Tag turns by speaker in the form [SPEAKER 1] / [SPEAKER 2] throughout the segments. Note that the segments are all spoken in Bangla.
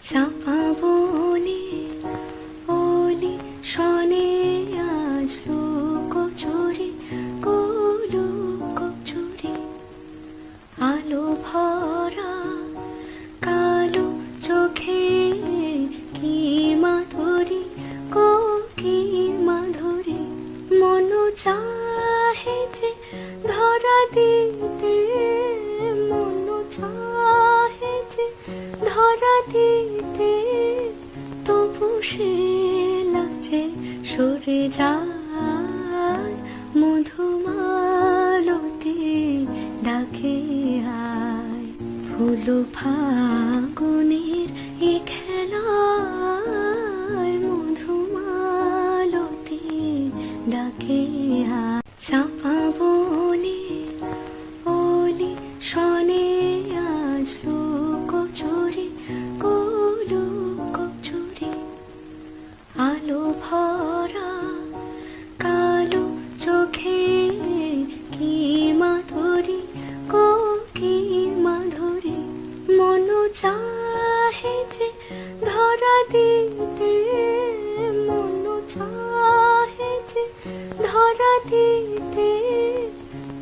[SPEAKER 1] চাপা বনে ওলি শনে আজ লুকোচুরি লুকোচুরি আলো ভরা কালো চোখে কি মাধুরী কি মাধুরী মন চাহে যে ধরা দিতে মন চাহে যে ধরা দিতে তবু সে লাজে সরে যায় মধুমালতি ডাকে আয় ফুল ফাগুনের এ খেলায় মধুমালতি ডাকে আয় চাপা বনে ওলি শনে আজ লুকোচুরি লুকোচুরি আলো ভরা কালো চোখে কি মাধুরী কি মাধুরী মন চাহে যে ধরা দিতে মন চাহে যে ধরা দিতে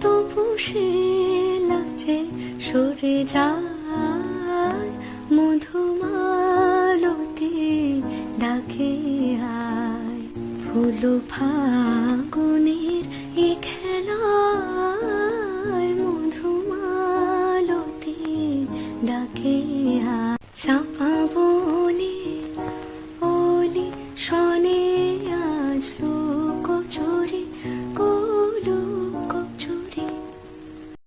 [SPEAKER 1] তবু সে লাজে সরে যায় মধুমালতি ডাকে আয় ফুল ফাগুনের এ খেলায় মধুমালতি ডাকে